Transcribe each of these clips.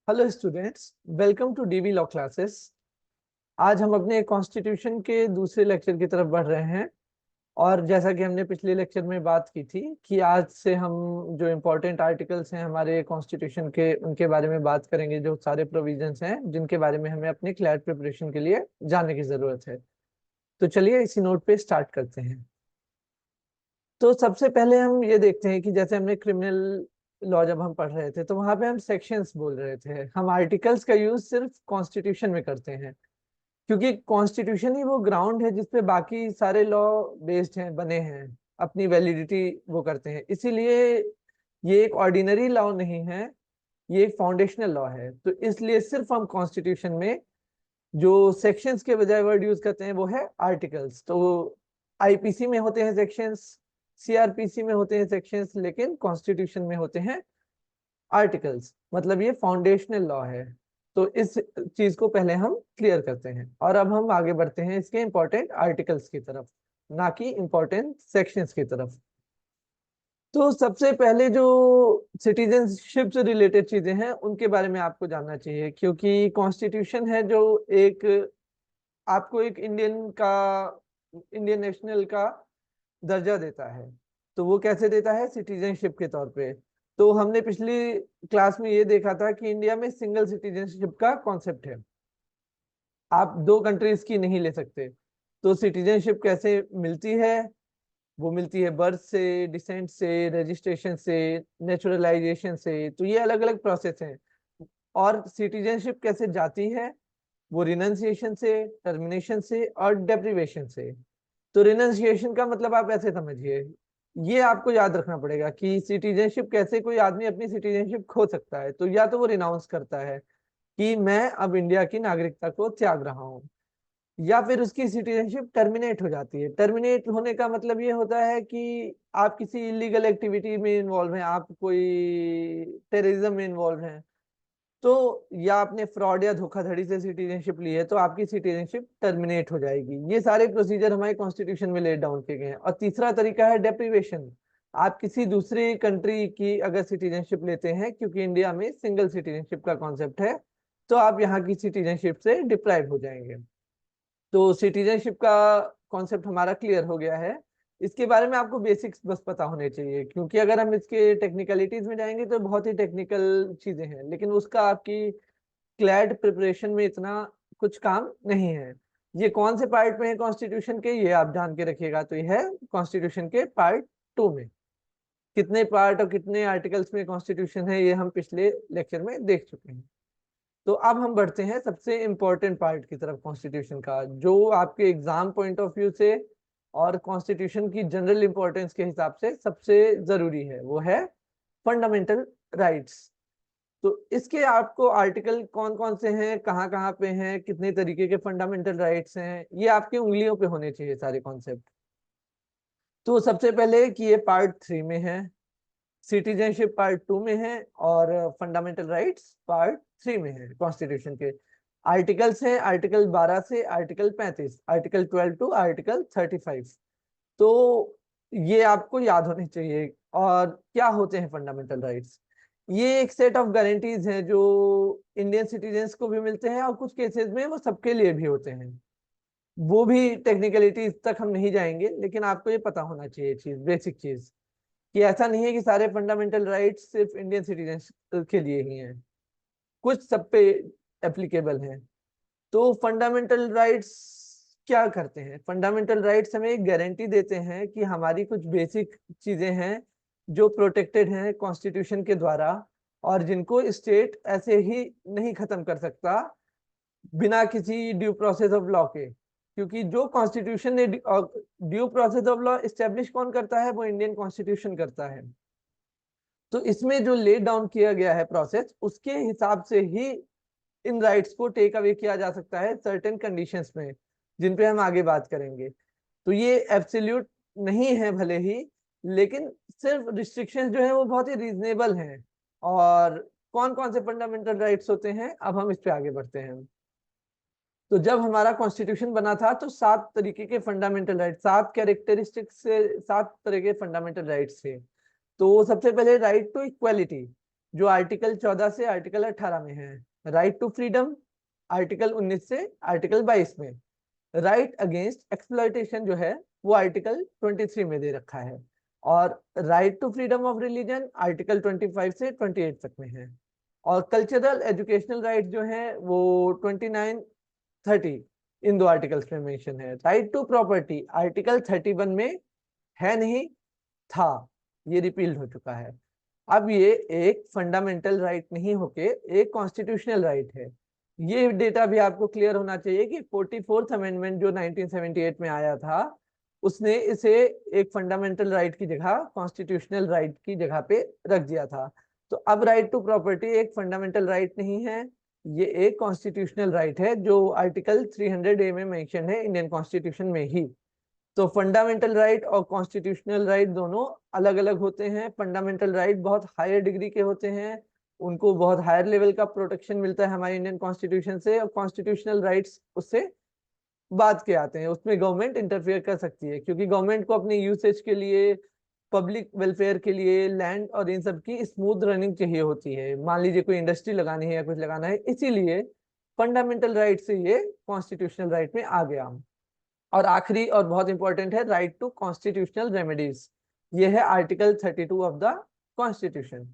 Hello students, welcome to DV law classes. आज हम अपने कॉन्स्टिट्यूशन के दूसरे लेक्चर की तरफ बढ़ रहे हैं। और जैसा कि हमने पिछले लेक्चर में बात की थी कि आज से हम जो इम्पोर्टेंट आर्टिकल्स हैं हमारे कॉन्स्टिट्यूशन के, उनके बारे में बात करेंगे। जो सारे प्रोविजंस हैं जिनके बारे में हमें अपने क्लैट प्रिपरेशन के लिए जानने की जरूरत है। तो चलिए इसी नोट पे स्टार्ट करते हैं। तो सबसे पहले हम ये देखते हैं कि जैसे हमने क्रिमिनल लॉ जब हम पढ़ रहे थे तो वहां पे हम सेक्शंस बोल रहे थे। हम आर्टिकल्स का यूज सिर्फ कॉन्स्टिट्यूशन में करते हैं, क्योंकि कॉन्स्टिट्यूशन ही वो ग्राउंड है जिसपे बाकी सारे लॉ बेस्ड हैं, बने हैं, अपनी वैलिडिटी वो करते हैं। इसीलिए ये एक ऑर्डिनरी लॉ नहीं है, ये एक फाउंडेशनल लॉ है। तो इसलिए सिर्फ हम कॉन्स्टिट्यूशन में जो सेक्शंस के बजाय वर्ड यूज करते हैं वो है आर्टिकल्स। तो आईपीसी में होते हैं सेक्शंस, सीआरपीसी में होते हैं सेक्शंस, लेकिन कॉन्स्टिट्यूशन में होते हैं आर्टिकल्स। मतलब ये फाउंडेशनल लॉ है। तो इस चीज को पहले हम क्लियर करते हैं और अब हम आगे बढ़ते हैं इसके इंपॉर्टेंट आर्टिकल्स की तरफ, ना कि इंपॉर्टेंट सेक्शंस की तरफ। तो सबसे पहले जो सिटीजनशिप से रिलेटेड चीजें हैं उनके बारे में आपको जानना चाहिए, क्योंकि कॉन्स्टिट्यूशन है जो एक आपको एक इंडियन नेशनल का दर्जा देता है। तो वो कैसे देता है? सिटीजनशिप के तौर पे। तो हमने पिछली क्लास में ये देखा था कि इंडिया में सिंगल सिटीजनशिप का कॉन्सेप्ट है, आप दो कंट्रीज की नहीं ले सकते। तो सिटीजनशिप कैसे मिलती है? वो मिलती है बर्थ से, डिसेंट से, रजिस्ट्रेशन से, नेचुरलाइजेशन से। तो ये अलग अलग प्रोसेस हैं। और सिटीजनशिप कैसे जाती है? वो रिनंसिएशन से, टर्मिनेशन से और डेप्रिवेशन से। तो रिनंसिएशन का मतलब आप ऐसे समझिए, ये आपको याद रखना पड़ेगा कि सिटीजनशिप कैसे कोई आदमी अपनी सिटीजनशिप खो सकता है। तो या तो वो रिनाउंस करता है कि मैं अब इंडिया की नागरिकता को त्याग रहा हूँ, या फिर उसकी सिटीजनशिप टर्मिनेट हो जाती है। टर्मिनेट होने का मतलब ये होता है कि आप किसी इलीगल एक्टिविटी में इन्वॉल्व हैं, आप कोई टेररिज्म में इन्वॉल्व हैं, तो या आपने फ्रॉड या धोखाधड़ी से सिटीजनशिप ली है तो आपकी सिटीजनशिप टर्मिनेट हो जाएगी। ये सारे प्रोसीजर हमारे कॉन्स्टिट्यूशन में लेट डाउन किए गए हैं। और तीसरा तरीका है डेप्रिवेशन। आप किसी दूसरी कंट्री की अगर सिटीजनशिप लेते हैं, क्योंकि इंडिया में सिंगल सिटीजनशिप का कॉन्सेप्ट है, तो आप यहाँ की सिटीजनशिप से डिप्राइव हो जाएंगे। तो सिटीजनशिप का कॉन्सेप्ट हमारा क्लियर हो गया है। इसके बारे में आपको बेसिक्स बस पता होने चाहिए, क्योंकि अगर हम इसके टेक्निकलिटीज में जाएंगे तो बहुत ही टेक्निकल चीजें हैं, लेकिन उसका आपकी क्लैड प्रिपरेशन में इतना कुछ काम नहीं है। ये कौन से पार्ट में है कॉन्स्टिट्यूशन के, ये आप जान के रखिएगा। तो ये है कॉन्स्टिट्यूशन के पार्ट 2 में। कितने पार्ट और कितने आर्टिकल्स में कॉन्स्टिट्यूशन है ये हम पिछले लेक्चर में देख चुके हैं। तो अब हम बढ़ते हैं सबसे इंपॉर्टेंट पार्ट की तरफ कॉन्स्टिट्यूशन का, जो आपके एग्जाम पॉइंट ऑफ व्यू से और कॉन्स्टिट्यूशन की जनरल इंपॉर्टेंस के हिसाब से सबसे जरूरी है। वो है फंडामेंटल राइट्स। तो इसके आपको आर्टिकल कौन कौन से हैं, कहाँ कहाँ पे हैं, कितने तरीके के फंडामेंटल राइट्स हैं, ये आपकी उंगलियों पे होने चाहिए सारे कॉन्सेप्ट। तो सबसे पहले कि ये पार्ट 3 में है, सिटीजनशिप पार्ट 2 में है, और फंडामेंटल राइट्स पार्ट 3 में है। कॉन्स्टिट्यूशन के आर्टिकल्स हैं आर्टिकल 12 से आर्टिकल 35, आर्टिकल 12 टू आर्टिकल 35। तो ये आपको याद होने चाहिए। और क्या होते हैं फंडामेंटल राइट्स? ये एक सेट ऑफ गारंटीज हैं जो इंडियन सिटीजन्स को भी मिलते हैं, और कुछ केसेस में वो सबके लिए भी होते हैं। वो भी टेक्निकलिटीज तक हम नहीं जाएंगे, लेकिन आपको ये पता होना चाहिए चीज, बेसिक चीज, कि ऐसा नहीं है कि सारे फंडामेंटल राइट्स सिर्फ इंडियन सिटीजन्स के लिए ही हैं, कुछ सब पे एप्लीकेबल हैं। तो फंडामेंटल राइट्स क्या करते हैं? फंडामेंटल राइट्स हमें एक गारंटी देते हैं कि हमारी कुछ बेसिक चीजें हैं जो प्रोटेक्टेड हैं कॉन्स्टिट्यूशन के द्वारा, और जिनको स्टेट ऐसे ही नहीं खत्म कर सकता बिना किसी ड्यू प्रोसेस ऑफ लॉ के। क्योंकि जो कॉन्स्टिट्यूशन ने due process of law establish कौन करता है? वो इंडियन कॉन्स्टिट्यूशन करता है। तो इसमें जो ले डाउन किया गया है प्रोसेस, उसके हिसाब से ही इन राइट्स को टेक अवे किया जा सकता है सर्टेन कंडीशंस में, जिन पे हम आगे बात करेंगे। तो ये एब्सोल्यूट नहीं है भले ही, लेकिन सिर्फ रिस्ट्रिक्शंस जो है वो बहुत ही रीजनेबल हैं। और कौन कौन से फंडामेंटल राइट्स होते हैं, अब हम इस पे आगे बढ़ते हैं। तो जब हमारा कॉन्स्टिट्यूशन बना था तो 7 तरीके के फंडामेंटल राइट, 7 कैरेक्टरिस्टिक्स से 7 तरह के फंडामेंटल राइट्स थे। तो सबसे पहले राइट टू इक्वालिटी। जो आर्टिकल 14 से आर्टिकल 18 में है। राइट टू फ्रीडम आर्टिकल 19 से आर्टिकल 22 में। राइट अगेंस्ट एक्सप्लॉयटेशन जो है वो आर्टिकल 23 में दे रखा है। और right to freedom of religion article 25 से 28 तक में है। और कल्चरल एजुकेशनल राइट जो है वो 29 30 इन दो आर्टिकल्स में मेंशन है। राइट टू प्रॉपर्टी आर्टिकल 31 में है नहीं, था, ये रिपील्ड हो चुका है। अब ये एक फंडामेंटल राइट नहीं होके एक कॉन्स्टिट्यूशनल राइट है। ये डेटा भी आपको क्लियर होना चाहिए कि 44th अमेंडमेंट जो 1978 में आया था उसने इसे एक फंडामेंटल राइट की जगह कॉन्स्टिट्यूशनल राइट की जगह पे रख दिया था। तो अब राइट टू प्रॉपर्टी एक फंडामेंटल राइट नहीं है, ये एक कॉन्स्टिट्यूशनल राइट है जो आर्टिकल 300A में मेंशन है इंडियन कॉन्स्टिट्यूशन में ही। तो फंडामेंटल राइट और कॉन्स्टिट्यूशनल राइट दोनों अलग अलग होते हैं। फंडामेंटल राइट बहुत हायर डिग्री के होते हैं, उनको बहुत हायर लेवल का प्रोटेक्शन मिलता है हमारे इंडियन कॉन्स्टिट्यूशन से। और कॉन्स्टिट्यूशनल राइट्स उससे बाद के आते हैं, उसमें गवर्नमेंट इंटरफेयर कर सकती है क्योंकि गवर्नमेंट को अपने यूसेज के लिए, पब्लिक वेलफेयर के लिए, लैंड और इन सब की स्मूथ रनिंग चाहिए होती है। मान लीजिए कोई इंडस्ट्री लगानी है या कुछ लगाना है, इसीलिए फंडामेंटल राइट से ये कॉन्स्टिट्यूशनल राइट में आ गया। और आखिरी और बहुत इंपॉर्टेंट है राइट टू कॉन्स्टिट्यूशनल रेमेडीज, ये है आर्टिकल 32 ऑफ द कॉन्स्टिट्यूशन।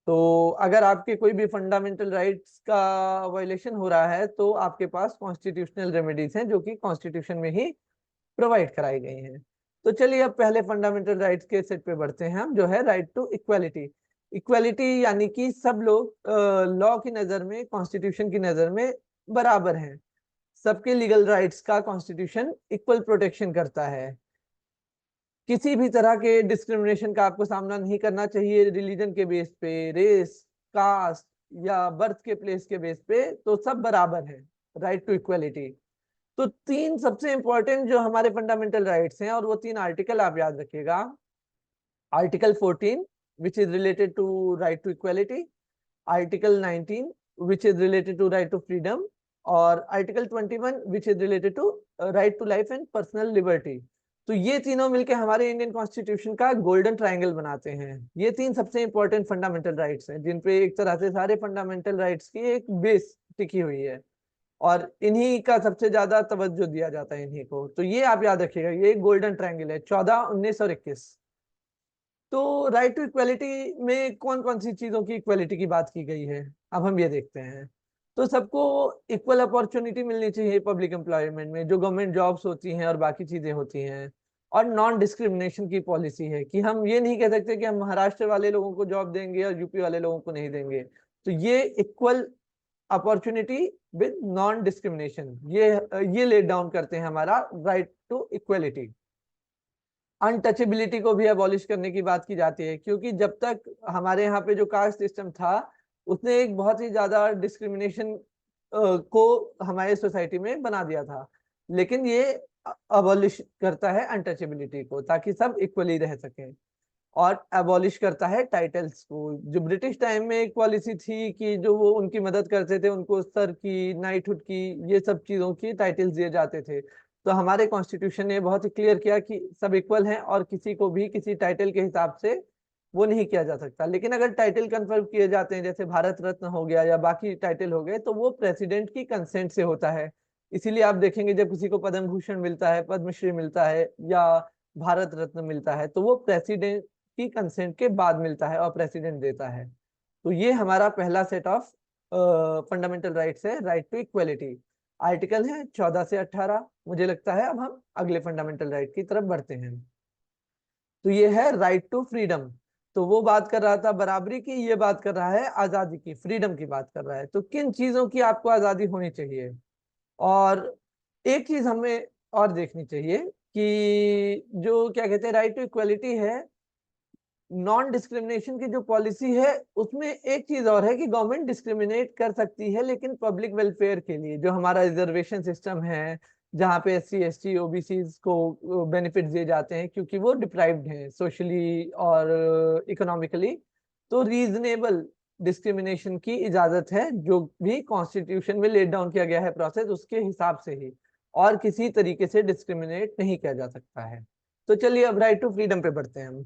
तो अगर आपके कोई भी फंडामेंटल राइट्स का वायलेशन हो रहा है तो आपके पास कॉन्स्टिट्यूशनल रेमेडीज हैं जो कि कॉन्स्टिट्यूशन में ही प्रोवाइड कराई गई हैं। तो चलिए अब पहले फंडामेंटल राइट्स के सेट पे बढ़ते हैं हम, जो है राइट टू इक्वालिटी। इक्वालिटी यानी कि सब लोग लॉ की नजर में, कॉन्स्टिट्यूशन की नजर में बराबर हैं। सबके लीगल राइट्स का कॉन्स्टिट्यूशन इक्वल प्रोटेक्शन करता है। किसी भी तरह के डिस्क्रिमिनेशन का आपको सामना नहीं करना चाहिए रिलीजन के बेस पे, रेस, कास्ट या बर्थ के प्लेस के बेस पे, तो सब बराबर हैं। Right to equality. तो तीन सबसे इंपॉर्टेंट जो हमारे फंडामेंटल राइट्स हैं, और वो तीन आर्टिकल आप याद रखिएगा। Article 14 which is related to right to equality, article 19 which is related to right to freedom, और article 21 which is related to right to life and personal liberty. तो ये तीनों मिलकर हमारे इंडियन कॉन्स्टिट्यूशन का गोल्डन ट्रायंगल बनाते हैं। ये तीन सबसे इंपॉर्टेंट फंडामेंटल राइट्स हैं जिन पे एक तरह से सारे फंडामेंटल राइट्स की एक बेस टिकी हुई है, और इन्हीं का सबसे ज्यादा तवज्जो दिया जाता है इन्हीं को। तो ये आप याद रखिएगा, ये गोल्डन ट्रायंगल है 14, 19 और 21। तो राइट टू इक्वालिटी में कौन कौन सी चीजों की इक्वालिटी की बात की गई है, अब हम ये देखते हैं। तो सबको इक्वल अपॉर्चुनिटी मिलनी चाहिए पब्लिक एम्प्लॉयमेंट में, जो गवर्नमेंट जॉब्स होती हैं और बाकी चीजें होती हैं। और नॉन डिस्क्रिमिनेशन की पॉलिसी है कि हम ये नहीं कह सकते कि हम महाराष्ट्र वाले लोगों को जॉब देंगे और यूपी वाले लोगों को नहीं देंगे। तो ये equal opportunity with non discrimination, ये लेट डाउन करते हैं हमारा राइट टू इक्वलिटी। अनटचेबिलिटी को भी अबॉलिश करने की बात की जाती है क्योंकि जब तक हमारे यहाँ पे जो कास्ट सिस्टम था उसने एक बहुत ही ज्यादा डिस्क्रिमिनेशन को हमारे सोसाइटी में बना दिया था। लेकिन ये अबॉलिश करता है अनटचेबिलिटी को ताकि सब इक्वली रह सकें। और अबॉलिश करता है टाइटल्स को। जो ब्रिटिश टाइम में एक पॉलिसी थी कि जो वो उनकी मदद करते थे, उनको सर की, नाइटहुड की, ये सब चीजों की टाइटल्स दिए जाते थे। तो हमारे कॉन्स्टिट्यूशन ने बहुत ही क्लियर किया कि सब इक्वल हैं और किसी को भी किसी टाइटल के हिसाब से वो नहीं किया जा सकता। लेकिन अगर टाइटल कंफर्म किए जाते हैं, जैसे भारत रत्न हो गया या बाकी टाइटल हो गए, तो वो प्रेसिडेंट की कंसेंट से होता है। इसीलिए आप देखेंगे जब किसी को पद्म भूषण मिलता है, पद्मश्री मिलता है या भारत रत्न मिलता है, तो वो प्रेसिडेंट की कंसेंट के बाद मिलता है और प्रेसिडेंट देता है। तो ये हमारा पहला सेट ऑफ फंडामेंटल राइट्स है, राइट टू इक्वलिटी। आर्टिकल है 14 से 18। मुझे लगता है अब हम अगले फंडामेंटल राइट की तरफ बढ़ते हैं। तो ये है राइट टू फ्रीडम। तो वो बात कर रहा था बराबरी की, ये बात कर रहा है आजादी की, फ्रीडम की बात कर रहा है। तो किन चीजों की आपको आजादी होनी चाहिए। और एक चीज हमें और देखनी चाहिए कि जो क्या कहते हैं राइट टू इक्वलिटी है, नॉन डिस्क्रिमिनेशन की जो पॉलिसी है उसमें एक चीज और है कि गवर्नमेंट डिस्क्रिमिनेट कर सकती है लेकिन पब्लिक वेलफेयर के लिए। जो हमारा रिजर्वेशन सिस्टम है जहाँ पे एससी एसटी ओबीसी को बेनिफिट दिए जाते हैं क्योंकि वो डिप्राइव्ड हैं सोशली और इकोनॉमिकली, तो रीजनेबल डिस्क्रिमिनेशन की इजाजत है जो भी कॉन्स्टिट्यूशन में लेट डाउन किया गया है प्रोसेस उसके हिसाब से ही, और किसी तरीके से डिस्क्रिमिनेट नहीं किया जा सकता है। तो चलिए अब राइट टू फ्रीडम पे बढ़ते हैं हम।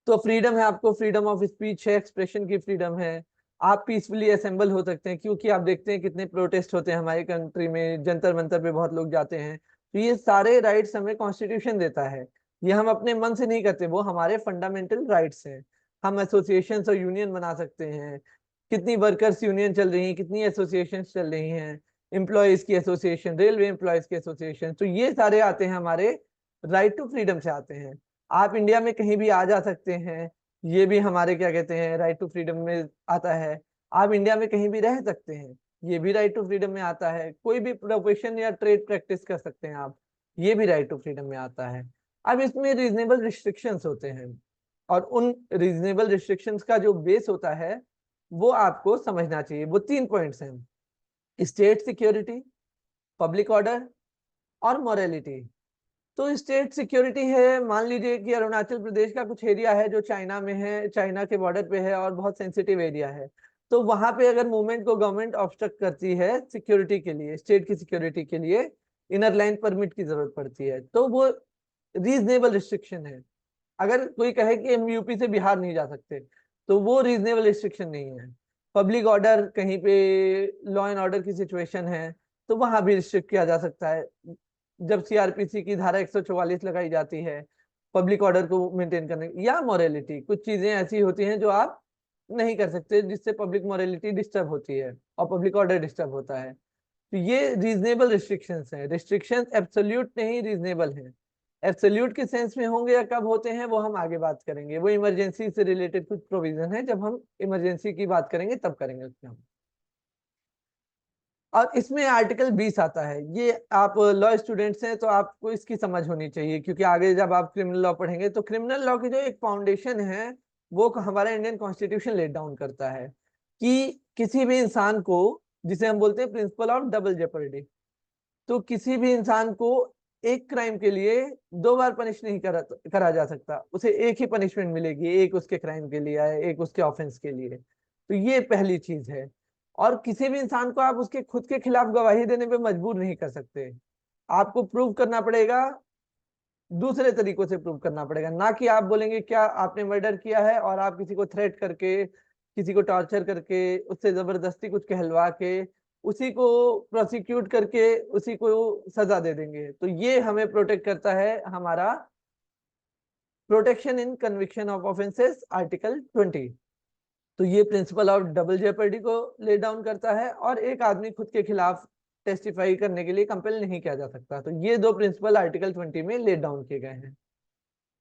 तो फ्रीडम है, आपको फ्रीडम ऑफ स्पीच है, एक्सप्रेशन की फ्रीडम है, आप पीसफुली असेंबल हो सकते हैं, क्योंकि आप देखते हैं कितने प्रोटेस्ट होते हैं हमारी कंट्री में, जंतर मंतर पे बहुत लोग जाते हैं। तो ये सारे राइट्स हमें कॉन्स्टिट्यूशन देता है, ये हम अपने मन से नहीं करते, वो हमारे फंडामेंटल राइट्स हैं। हम एसोसिएशन और यूनियन बना सकते हैं, कितनी वर्कर्स यूनियन चल रही हैं, कितनी एसोसिएशन चल रही हैं, एम्प्लॉयज की एसोसिएशन, रेलवे एम्प्लॉयज की एसोसिएशन, तो ये सारे आते हैं हमारे राइट टू फ्रीडम से आते हैं। आप इंडिया में कहीं भी आ जा सकते हैं, ये भी हमारे क्या कहते हैं राइट टू फ्रीडम में आता है। आप इंडिया में कहीं भी रह सकते हैं, ये भी राइट टू फ्रीडम में आता है। कोई भी प्रोफेशन या ट्रेड प्रैक्टिस कर सकते हैं आप, ये भी राइट टू फ्रीडम में आता है। अब इसमें रीजनेबल रिस्ट्रिक्शंस होते हैं, और उन रीजनेबल रिस्ट्रिक्शंस का जो बेस होता है वो आपको समझना चाहिए। वो 3 पॉइंट्स हैं: स्टेट सिक्योरिटी, पब्लिक ऑर्डर और मोरालिटी। तो स्टेट सिक्योरिटी है, मान लीजिए कि अरुणाचल प्रदेश का कुछ एरिया है जो चाइना में है, चाइना के बॉर्डर पे है और बहुत सेंसिटिव एरिया है, तो वहां पे अगर मूवमेंट को गवर्नमेंट ऑब्स्ट्रक्ट करती है सिक्योरिटी के लिए, स्टेट की सिक्योरिटी के लिए इनर लाइन परमिट की जरूरत पड़ती है, तो वो रीजनेबल रिस्ट्रिक्शन है। अगर कोई कहे कि हम यूपी से बिहार नहीं जा सकते, तो वो रीजनेबल रिस्ट्रिक्शन नहीं है। पब्लिक ऑर्डर, कहीं पे लॉ एंड ऑर्डर की सिचुएशन है तो वहां भी रिस्ट्रिक्ट किया जा सकता है, जब सीआरपीसी की धारा 144 लगाई जाती है पब्लिक ऑर्डर को मेंटेन करने। या मोरालिटी, कुछ चीजें ऐसी होती हैं जो आप नहीं कर सकते, जिससे पब्लिक मोरालिटी डिस्टर्ब होती है और पब्लिक ऑर्डर डिस्टर्ब होता है। तो ये रीजनेबल रिस्ट्रिक्शंस हैं। रिस्ट्रिक्शंस एब्सोल्यूट नहीं, रीजनेबल हैं। एब्सोल्यूट के सेंस में होंगे या कब होते हैं वो हम आगे बात करेंगे, वो इमरजेंसी से रिलेटेड कुछ प्रोविजन है, जब हम इमरजेंसी की बात करेंगे तब करेंगे उसमें हम। और इसमें आर्टिकल 20 आता है, ये आप लॉ स्टूडेंट्स हैं तो आपको इसकी समझ होनी चाहिए, क्योंकि आगे जब आप क्रिमिनल लॉ पढ़ेंगे तो क्रिमिनल लॉ की जो एक फाउंडेशन है वो हमारा इंडियन कॉन्स्टिट्यूशन लेट डाउन करता है कि किसी भी इंसान को, जिसे हम बोलते हैं प्रिंसिपल ऑफ डबल जेपर्डी, तो किसी भी इंसान को एक क्राइम के लिए 2 बार पनिश नहीं करा जा सकता, उसे एक ही पनिशमेंट मिलेगी, एक उसके क्राइम के लिए है, एक उसके ऑफेंस के लिए। तो ये पहली चीज है। और किसी भी इंसान को आप उसके खुद के खिलाफ गवाही देने पे मजबूर नहीं कर सकते, आपको प्रूव करना पड़ेगा, दूसरे तरीकों से प्रूव करना पड़ेगा, ना कि आप बोलेंगे क्या आपने मर्डर किया है और आप किसी को थ्रेट करके, किसी को टॉर्चर करके, उससे जबरदस्ती कुछ कहलवा के, उसी को प्रोसिक्यूट करके उसी को सजा दे देंगे। तो ये हमें प्रोटेक्ट करता है हमारा protection in conviction of offences article 20। तो ये प्रिंसिपल ऑफ डबल जेपर्डी को ले डाउन करता है, और एक आदमी खुद के खिलाफ टेस्टिफाई करने के लिए कंपेल नहीं किया जा सकता। तो ये 2 प्रिंसिपल आर्टिकल 20 में ले डाउन किए गए हैं।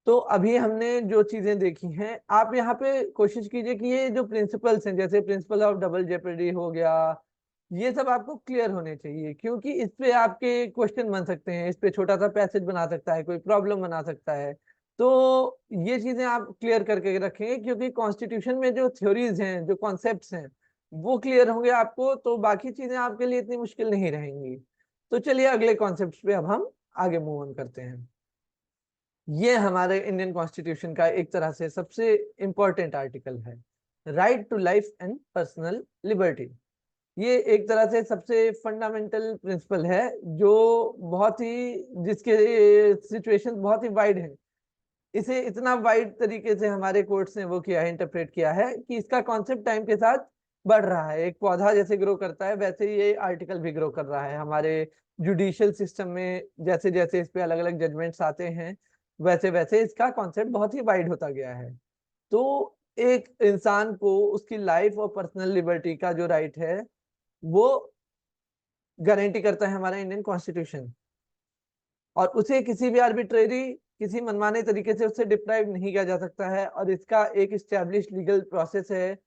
तो अभी हमने जो चीजें देखी हैं, आप यहाँ पे कोशिश कीजिए कि ये जो प्रिंसिपल्स हैं, जैसे प्रिंसिपल ऑफ डबल जेपर्डी हो गया, ये सब आपको क्लियर होने चाहिए, क्योंकि इस पे आपके क्वेश्चन बन सकते हैं, इस पे छोटा सा पैसेज बना सकता है कोई, प्रॉब्लम बना सकता है। तो ये चीजें आप क्लियर करके रखेंगे, क्योंकि कॉन्स्टिट्यूशन में जो थ्योरीज हैं, जो कॉन्सेप्ट्स हैं, वो क्लियर होंगे आपको, तो बाकी चीजें आपके लिए इतनी मुश्किल नहीं रहेंगी। तो चलिए अगले कॉन्सेप्ट पे अब हम आगे मूव ऑन करते हैं। ये हमारे इंडियन कॉन्स्टिट्यूशन का एक तरह से सबसे इंपॉर्टेंट आर्टिकल है, right to life and personal liberty. ये एक तरह से सबसे फंडामेंटल प्रिंसिपल है, जो बहुत ही, जिसके सिचुएशन बहुत ही वाइड है। इसे इतना वाइड तरीके से हमारे कोर्ट्स ने वो किया है, इंटरप्रेट किया है, कि इसका कॉन्सेप्ट टाइम के साथ बढ़ रहा है। एक पौधा जैसे ग्रो करता है वैसे ही ये आर्टिकल भी ग्रो कर रहा है हमारे जुडिशियल सिस्टम में। जैसे जैसे इस पे अलग अलग जजमेंट्स आते हैं, वैसे वैसे इसका कॉन्सेप्ट बहुत ही वाइड होता गया है। तो एक इंसान को उसकी लाइफ और पर्सनल लिबर्टी का जो राइट है वो गारंटी करता है हमारा इंडियन कॉन्स्टिट्यूशन, और उसे किसी भी आर्बिट्रेरी, किसी मनमाने तरीके से उससे डिप्राइव नहीं किया जा सकता है। और इसका एक स्टैब्लिश लीगल प्रोसेस है,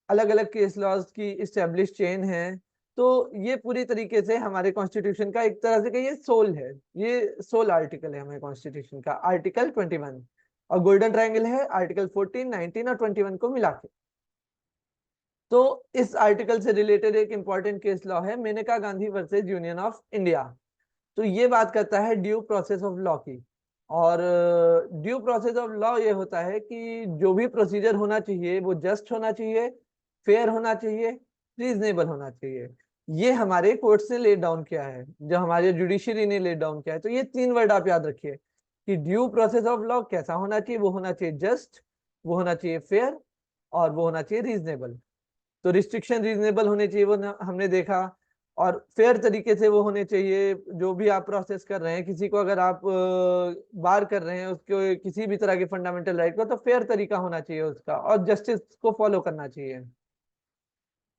अलग अलग केस लॉज की स्टैब्लिश चेन है। तो ये पूरी तरीके से हमारे कॉन्स्टिट्यूशन का एक तरह से कहिए सोल है, ये सोल आर्टिकल है हमारे कॉन्स्टिट्यूशन का, आर्टिकल 21। और गोल्डन ट्रायंगल है आर्टिकल 14, 19 और 21 को मिला के। तो इस आर्टिकल से रिलेटेड एक इंपॉर्टेंट केस लॉ है Maneka Gandhi versus union of India. तो ये बात करता है ड्यू प्रोसेस ऑफ लॉ की। और ड्यू प्रोसेस ऑफ लॉ ये होता है कि जो भी प्रोसीजर होना चाहिए वो जस्ट होना चाहिए, फेयर होना चाहिए, रीजनेबल होना चाहिए। ये हमारे कोर्ट्स ने ले डाउन किया है, जो हमारे जुडिशरी ने ले डाउन किया है। तो ये 3 वर्ड आप याद रखिए कि ड्यू प्रोसेस ऑफ लॉ कैसा होना चाहिए, वो होना चाहिए जस्ट, वो होना चाहिए फेयर, और वो होना चाहिए रीजनेबल। तो रिस्ट्रिक्शन रीजनेबल होने चाहिए, वो हमने देखा, और फेयर तरीके से वो होने चाहिए। जो भी आप प्रोसेस कर रहे हैं, किसी को अगर आप बार कर रहे हैं उसको किसी भी तरह के फंडामेंटल राइट को, तो फेयर तरीका होना चाहिए उसका, और जस्टिस को फॉलो करना चाहिए।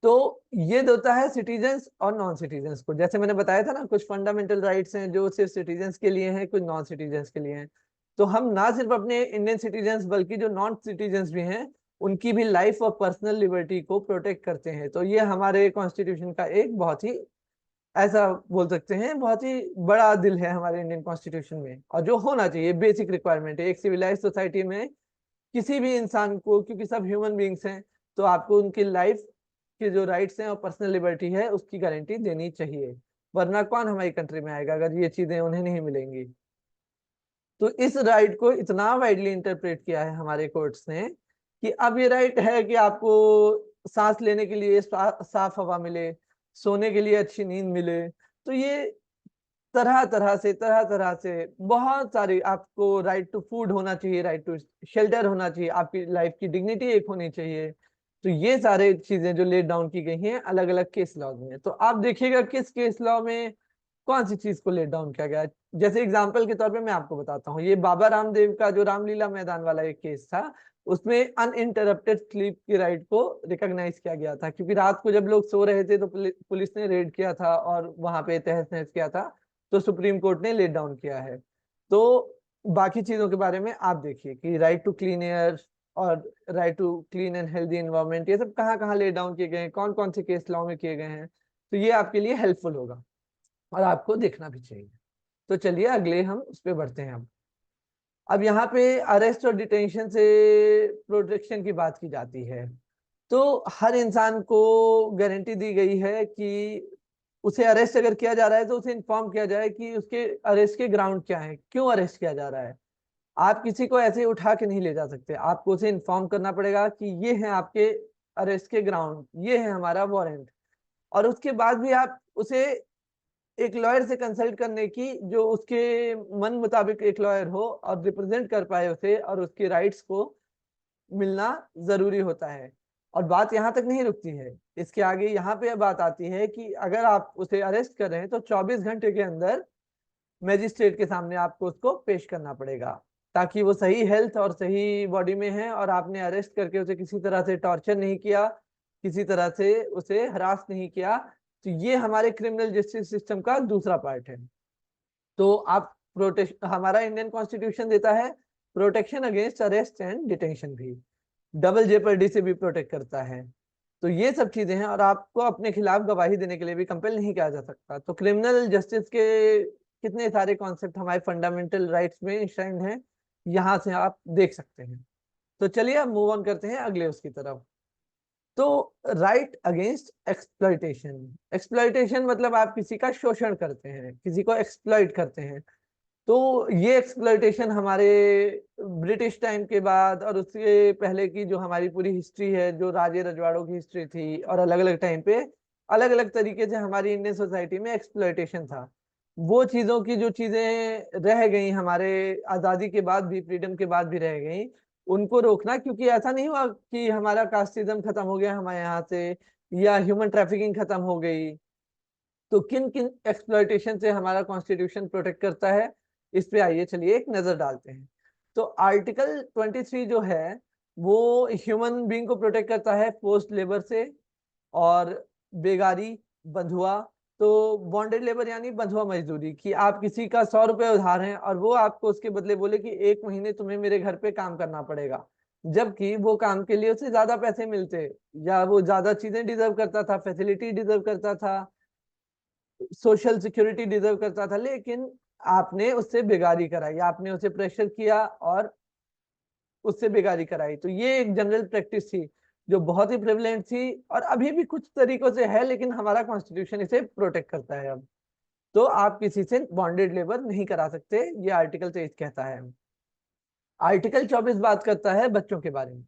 तो ये देता है सिटीजन्स और नॉन सिटीजन्स को। जैसे मैंने बताया था ना, कुछ फंडामेंटल राइट्स हैं जो सिर्फ सिटीजन्स के लिए हैं, कुछ नॉन सिटीजन्स के लिए हैं। तो हम ना सिर्फ अपने इंडियन सिटीजन्स बल्कि जो नॉन सिटीजन्स भी हैं उनकी भी लाइफ और पर्सनल लिबर्टी को प्रोटेक्ट करते हैं। तो ये हमारे कॉन्स्टिट्यूशन का एक बहुत ही, ऐसा बोल सकते हैं, बहुत ही बड़ा दिल है हमारे इंडियन कॉन्स्टिट्यूशन में, और जो होना चाहिए बेसिक रिक्वायरमेंट है एक सिविलाइज सोसाइटी में किसी भी इंसान को, क्योंकि सब ह्यूमन बींग्स हैं। तो आपको उनकी लाइफ के जो राइट्स हैं और पर्सनल लिबर्टी है उसकी गारंटी देनी चाहिए, वरना कौन हमारी कंट्री में आएगा अगर ये चीजें उन्हें नहीं मिलेंगी। तो इस राइट को इतना वाइडली इंटरप्रेट किया है हमारे कोर्ट्स ने कि अब ये राइट है कि आपको सांस लेने के लिए साफ हवा मिले, सोने के लिए अच्छी नींद मिले। तो ये तरह तरह से बहुत सारी, आपको राइट टू फूड होना चाहिए, राइट टू शेल्टर होना चाहिए, आपकी लाइफ की डिग्निटी एक होनी चाहिए। तो ये सारे चीजें जो लेट डाउन की गई हैं अलग अलग केस लॉ में। तो आप देखिएगा किस केस लॉ में कौन सी चीज को लेट डाउन किया गया है। जैसे एग्जांपल के तौर पे मैं आपको बताता हूँ, ये बाबा रामदेव का जो रामलीला मैदान वाला एक केस था, उसमें अनइंटरप्टेड स्लीप की राइट को रिकॉग्नाइज किया गया था, क्योंकि रात को जब लोग सो रहे थे तो पुलिस ने रेड किया था और वहां पे तहस नहस किया था। तो सुप्रीम कोर्ट ने लेट डाउन किया है। तो बाकी चीजों के बारे में आप देखिए कि राइट टू क्लीन एयर और right to clean and healthy environment, ये सब कहाँ कहाँ लेट डाउन किए गए हैं, कौन कौन से केस लॉ में किए गए हैं। तो ये आपके लिए हेल्पफुल होगा और आपको देखना भी चाहिए। तो चलिए अगले हम उस पर बढ़ते हैं। अब यहाँ पे अरेस्ट और डिटेंशन से प्रोटेक्शन की बात की जाती है। तो हर इंसान को गारंटी दी गई है कि उसे अरेस्ट अगर किया जा रहा है तो उसे इन्फॉर्म किया जाए कि उसके अरेस्ट के ग्राउंड क्या है, क्यों अरेस्ट किया जा रहा है। आप किसी को ऐसे उठा के नहीं ले जा सकते, आपको उसे इन्फॉर्म करना पड़ेगा कि ये है आपके अरेस्ट के ग्राउंड, ये है हमारा वारंट। और उसके बाद भी आप उसे एक लॉयर से कंसल्ट करने की, जो उसके मन मुताबिक एक लॉयर हो और रिप्रेजेंट कर पाए उसे और उसके राइट्स को मिलना जरूरी होता है। और बात यहाँ तक नहीं रुकती है, इसके आगे यहाँ पे बात आती है कि अगर आप उसे अरेस्ट कर रहे हैं तो 24 घंटे के अंदर मैजिस्ट्रेट के सामने आपको उसको पेश करना पड़ेगा, ताकि वो सही हेल्थ और सही बॉडी में है और आपने अरेस्ट करके उसे किसी तरह से टॉर्चर नहीं किया, किसी तरह से उसे हरास नहीं किया। तो ये हमारे क्रिमिनल जस्टिस सिस्टम का दूसरा पार्ट है। तो आप प्रोटेक्शन, हमारा इंडियन कॉन्स्टिट्यूशन देता है protection against arrest and detention भी, डबल जेपर्डी से भी प्रोटेक्ट करता है। तो ये सब चीजें हैं, और आपको अपने खिलाफ गवाही देने के लिए भी कंपेल नहीं किया जा सकता। तो क्रिमिनल जस्टिस के कितने सारे कॉन्सेप्ट हमारे फंडामेंटल राइट्स में इंश्राइंड हैं, यहाँ से आप देख सकते हैं। तो चलिए अब मूव ऑन करते हैं अगले उसकी तरफ। तो राइट अगेंस्ट एक्सप्लॉइटेशन, एक्सप्लॉइटेशन मतलब आप किसी का शोषण करते हैं, किसी को एक्सप्लॉइट करते हैं। तो ये एक्सप्लॉइटेशन हमारे ब्रिटिश टाइम के बाद और उसके पहले की जो हमारी पूरी हिस्ट्री है, जो राजे रजवाड़ों की हिस्ट्री थी, और अलग अलग टाइम पे अलग अलग तरीके से हमारी इंडियन सोसाइटी में एक्सप्लॉइटेशन था। वो चीजों की जो चीजें रह गई हमारे आजादी के बाद भी, फ्रीडम के बाद भी रह गई, उनको रोकना। क्योंकि ऐसा नहीं हुआ कि हमारा कास्टिज्म खत्म हो गया हमारे यहाँ से, या ह्यूमन ट्रैफिकिंग खत्म हो गई। तो किन किन एक्सप्लॉइटेशन से हमारा कॉन्स्टिट्यूशन प्रोटेक्ट करता है, इस पे आइए चलिए एक नजर डालते हैं। तो आर्टिकल 23 जो है वो ह्यूमन बीइंग को प्रोटेक्ट करता है फोर्स्ड लेबर से और बेगारी, बंधुआ। तो बॉन्डेड लेबर यानी बंधुआ मजदूरी, कि आप किसी का 100 रुपए उधार हैं और वो आपको उसके बदले बोले कि 1 महीने तुम्हें मेरे घर पे काम करना पड़ेगा, जबकि वो काम के लिए उसे ज्यादा पैसे मिलते, या वो ज्यादा चीजें डिजर्व करता था, फैसिलिटी डिजर्व करता था, सोशल सिक्योरिटी डिजर्व करता था, लेकिन आपने उससे बेगारी कराई, आपने उसे प्रेशर किया और उससे बेगारी कराई। तो ये एक जनरल प्रैक्टिस थी जो बहुत ही प्रेवलेंट थी, और अभी भी कुछ तरीकों से है, लेकिन हमारा कॉन्स्टिट्यूशन इसे प्रोटेक्ट करता है अब। तो आप किसी से बॉन्डेड लेबर नहीं करा सकते, ये आर्टिकल 23 कहता है। आर्टिकल 24 बात करता है बच्चों के बारे में,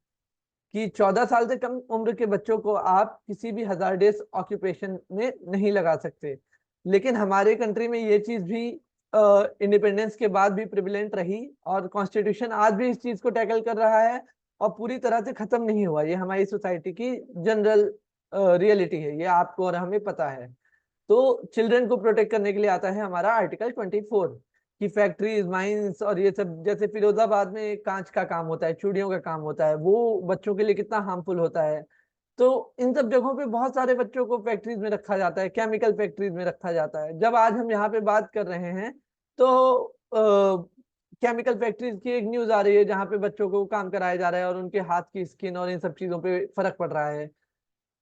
कि 14 साल से कम उम्र के बच्चों को आप किसी भी हजारडेस ऑक्यूपेशन में नहीं लगा सकते। लेकिन हमारे कंट्री में ये चीज भी इंडिपेंडेंस के बाद भी प्रिविलेंट रही, और कॉन्स्टिट्यूशन आज भी इस चीज को टैकल कर रहा है। और पूरी तरह से खत्म नहीं हुआ। ये हमारी सोसाइटी की जनरल रियलिटी है, ये आपको और हमें पता है। तो चिल्ड्रन को प्रोटेक्ट करने के लिए आता है हमारा आर्टिकल 24 कि फैक्ट्रीज, माइंस और ये सब, जैसे फिरोजाबाद में कांच का काम होता है, चूड़ियों का काम होता है, वो बच्चों के लिए कितना हार्मफुल होता है। तो इन सब जगहों पे बहुत सारे बच्चों को फैक्ट्रीज में रखा जाता है, केमिकल फैक्ट्रीज में रखा जाता है। जब आज हम यहाँ पे बात कर रहे हैं तो केमिकल फैक्ट्रीज की एक न्यूज आ रही है जहाँ पे बच्चों को काम कराया जा रहा है और उनके हाथ की स्किन और इन सब चीजों पे फर्क पड़ रहा है।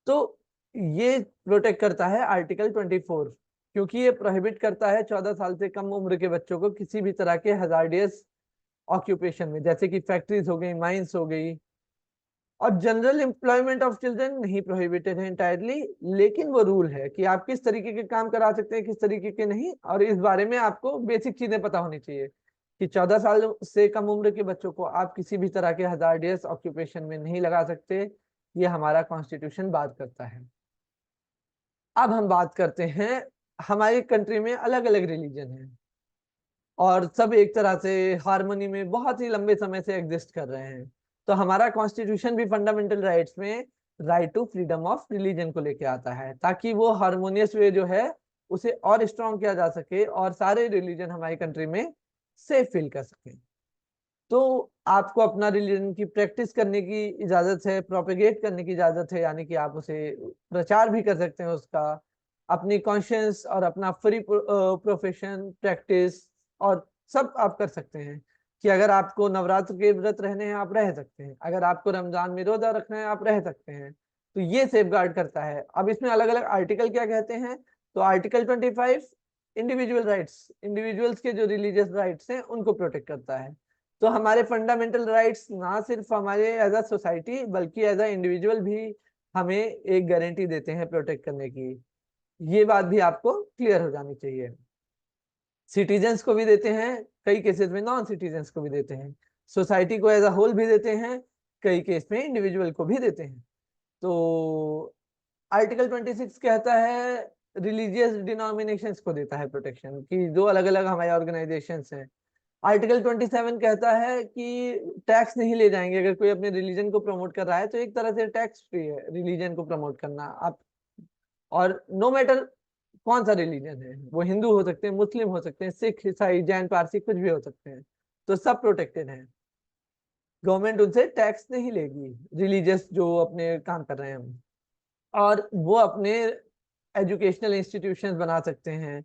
तो ये प्रोटेक्ट करता है आर्टिकल 24, क्योंकि ये प्रोहिबिट करता है 14 साल से कम उम्र के बच्चों को किसी भी तरह के हजार्डियस ऑक्यूपेशन में, जैसे कि फैक्ट्रीज हो गई, माइंस हो गई। और जनरल एम्प्लॉयमेंट ऑफ चिल्ड्रन नहीं प्रोहिबिटेड है इंटायरली, लेकिन वो रूल है कि आप किस तरीके के काम करा सकते हैं, किस तरीके के नहीं। और इस बारे में आपको बेसिक चीजें पता होनी चाहिए कि 14 साल से कम उम्र के बच्चों को आप किसी भी तरह के हजार्डियस ऑक्यूपेशन में नहीं लगा सकते। ये हमारा कॉन्स्टिट्यूशन बात करता है। अब हम बात करते हैं, हमारी कंट्री में अलग अलग रिलीजन है और सब एक तरह से हार्मनी में बहुत ही लंबे समय से एग्जिस्ट कर रहे हैं। तो हमारा कॉन्स्टिट्यूशन भी फंडामेंटल राइट्स में right to freedom of religion को लेके आता है, ताकि वो हार्मोनियस वे जो है उसे और स्ट्रॉन्ग किया जा सके और सारे रिलीजन हमारी कंट्री में सेफ फील कर सके। तो आपको अपना रिलीजन की प्रैक्टिस करने की इजाजत है, प्रोपेगेट करने की इजाजत है, यानी कि आप उसे प्रचार भी कर सकते हैं उसका, अपनी कॉन्शियंस और अपना फ्री प्रोफेशन प्रैक्टिस और सब आप कर सकते हैं। कि अगर आपको नवरात्र के व्रत रहने हैं आप रह सकते हैं, अगर आपको रमजान में रोजा रखना है आप रह सकते हैं। तो ये सेफ गार्ड करता है। अब इसमें अलग अलग आर्टिकल क्या कहते हैं, तो आर्टिकल 25 इंडिविजुअल राइट्स, इंडिविजुअल्स के जो रिलीजियस राइट्स हैं उनको प्रोटेक्ट करता है। तो हमारे फंडामेंटल राइट्स ना सिर्फ हमारे एज अ सोसाइटी बल्कि एज अ इंडिविजुअल भी हमें एक गारंटी देते हैं प्रोटेक्ट करने की। ये बात भी आपको क्लियर हो जानी चाहिए। सिटीजन्स को भी देते हैं, कई केसेस में नॉन सिटीजन्स को भी देते हैं, सोसाइटी को एज अ होल भी देते हैं, कई केस में इंडिविजुअल को भी देते हैं। तो आर्टिकल 26 कहता है रिलीजियस डिनोमिनेशंस को देता है प्रोटेक्शन, की जो अलग अलग हमारे ऑर्गेनाइजेशंस हैं। आर्टिकल 27 कहता है कि टैक्स नहीं ले जाएंगे, अगर कोई अपने रिलीजन को प्रमोट कर रहा है तो एक तरह से टैक्स फ्री है रिलीजन को प्रमोट करना आप। और नो मैटर कौन सा रिलीजन है, वो हिंदू हो सकते हैं, मुस्लिम हो सकते हैं, सिख, ईसाई, जैन, पारसी, कुछ भी हो सकते हैं, तो सब प्रोटेक्टेड हैं। गवर्नमेंट उनसे टैक्स नहीं लेगी, रिलीजियस जो अपने काम कर रहे हैं। और वो अपने एजुकेशनल इंस्टीट्यूशंस बना सकते हैं,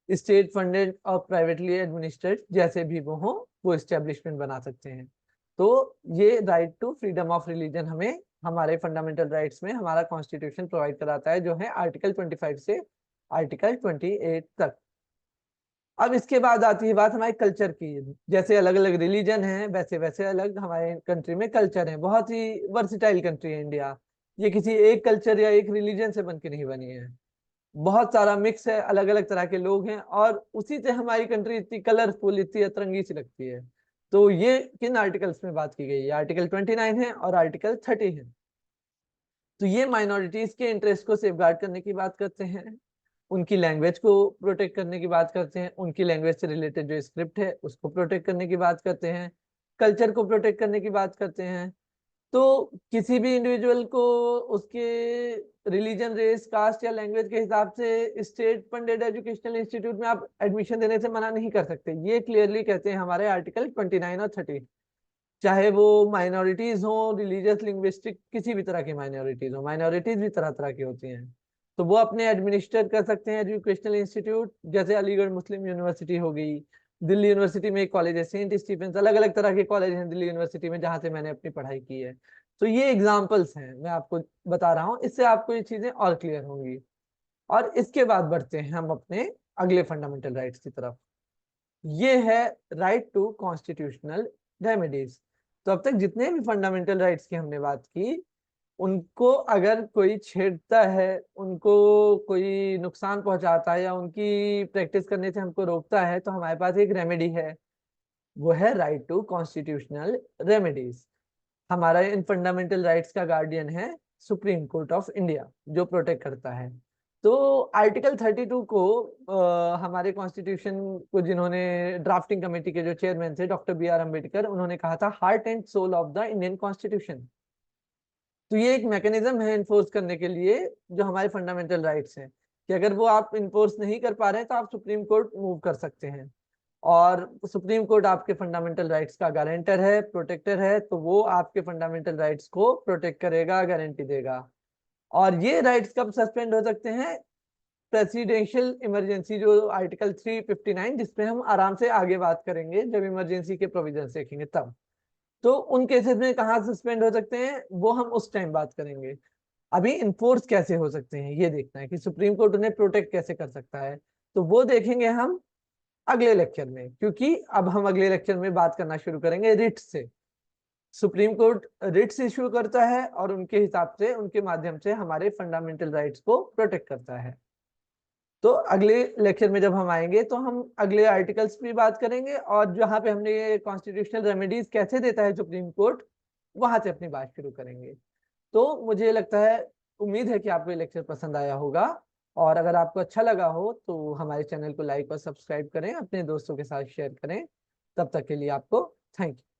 स्टेट फंडेड और प्राइवेटली एडमिनिस्ट्रेड जैसे भी वो हो, वो इस्टेब्लिशमेंट बना सकते हैं। तो ये right to freedom of religion हमें हमारे फंडामेंटल राइट्स में हमारा कॉन्स्टिट्यूशन प्रोवाइड कराता है, जो है आर्टिकल 25 से आर्टिकल 28 तक। अब इसके बाद आती है बात हमारे कल्चर की। जैसे अलग अलग रिलीजन है वैसे वैसे अलग हमारे कंट्री में कल्चर है। बहुत ही वर्सिटाइल कंट्री है इंडिया। ये किसी एक कल्चर या एक रिलीजन से बन के नहीं बनी है, बहुत सारा मिक्स है, अलग अलग तरह के लोग हैं, और उसी से हमारी कंट्री इतनी कलरफुल, इतनी अतरंगी सी लगती है। तो ये किन आर्टिकल्स में बात की गई है, आर्टिकल 29 है और आर्टिकल 30 है। तो ये माइनॉरिटीज के इंटरेस्ट को सेफगार्ड करने की बात करते हैं, उनकी लैंग्वेज को प्रोटेक्ट करने की बात करते हैं, उनकी लैंग्वेज से रिलेटेड जो स्क्रिप्ट है उसको प्रोटेक्ट करने की बात करते हैं, कल्चर को प्रोटेक्ट करने की बात करते हैं। तो किसी भी इंडिविजुअल को उसके रिलीजन, रेस, कास्ट या लैंग्वेज के हिसाब से स्टेट फंडेड एजुकेशनल इंस्टीट्यूट में आप एडमिशन देने से मना नहीं कर सकते, ये क्लियरली कहते हैं हमारे आर्टिकल 29 और 30। चाहे वो माइनॉरिटीज हो, रिलीजियस, लिंग्विस्टिक, किसी भी तरह की माइनॉरिटीज हो, माइनॉरिटीज भी तरह तरह की होती हैं, तो वो अपने एडमिनिस्टर कर सकते हैं एजुकेशनल इंस्टीट्यूट। जैसे अलीगढ़ मुस्लिम यूनिवर्सिटी हो गई, दिल्ली यूनिवर्सिटी में एक कॉलेज है सेंट स्टीफेंस, अलग अलग तरह के कॉलेज हैं दिल्ली यूनिवर्सिटी में जहाँ से मैंने अपनी पढ़ाई की है। तो ये एग्जाम्पल्स हैं, मैं आपको बता रहा हूँ, इससे आपको ये चीजें और क्लियर होंगी। और इसके बाद बढ़ते हैं हम अपने अगले फंडामेंटल राइट्स की तरफ। ये है राइट टू कॉन्स्टिट्यूशनल रेमेडीज। तो अब तक जितने भी फंडामेंटल राइट्स की हमने बात की, उनको अगर कोई छेड़ता है, उनको कोई नुकसान पहुंचाता है या उनकी प्रैक्टिस करने से हमको रोकता है, तो हमारे पास एक रेमेडी है, वो है राइट टू कॉन्स्टिट्यूशनल रेमेडीज। हमारा इन फंडामेंटल राइट्स का गार्डियन है सुप्रीम कोर्ट ऑफ इंडिया, जो प्रोटेक्ट करता है। तो आर्टिकल 32 को हमारे कॉन्स्टिट्यूशन को जिन्होंने ड्राफ्टिंग कमेटी के जो चेयरमैन थे डॉक्टर बी आर अम्बेडकर, उन्होंने कहा था heart and soul of the Indian constitution. तो ये एक मैकेनिज्म है इन्फोर्स करने के लिए जो हमारे फंडामेंटल राइट्स हैं, कि अगर वो आप इन्फोर्स नहीं कर पा रहे हैं तो आप सुप्रीम कोर्ट मूव कर सकते हैं। और सुप्रीम कोर्ट आपके फंडामेंटल राइट्स का गारंटर है, प्रोटेक्टर है, तो वो आपके फंडामेंटल राइट्स को प्रोटेक्ट करेगा, गारंटी देगा। और ये राइट्स कब सस्पेंड हो सकते हैं? प्रेसिडेंशियल इमरजेंसी, जो आर्टिकल 359, जिसपे हम आराम से आगे बात करेंगे जब इमरजेंसी के प्रोविजन देखेंगे तब। तो उन केसेस में कहाँ सस्पेंड हो सकते हैं वो हम उस टाइम बात करेंगे। अभी इन्फोर्स कैसे हो सकते हैं ये देखना है कि सुप्रीम कोर्ट उन्हें प्रोटेक्ट कैसे कर सकता है, तो वो देखेंगे हम अगले लेक्चर में। क्योंकि अब हम अगले लेक्चर में बात करना शुरू करेंगे रिट्स से। सुप्रीम कोर्ट रिट्स इश्यू करता है और उनके हिसाब से, उनके माध्यम से हमारे फंडामेंटल राइट्स को प्रोटेक्ट करता है। तो अगले लेक्चर में जब हम आएंगे तो हम अगले आर्टिकल्स भी बात करेंगे, और जहां पे हमने ये कॉन्स्टिट्यूशनल रेमेडीज कैसे देता है सुप्रीम कोर्ट, वहां से अपनी बात शुरू करेंगे। तो मुझे लगता है, उम्मीद है कि आपको ये लेक्चर पसंद आया होगा। और अगर आपको अच्छा लगा हो तो हमारे चैनल को लाइक और सब्सक्राइब करें, अपने दोस्तों के साथ शेयर करें। तब तक के लिए आपको थैंक यू।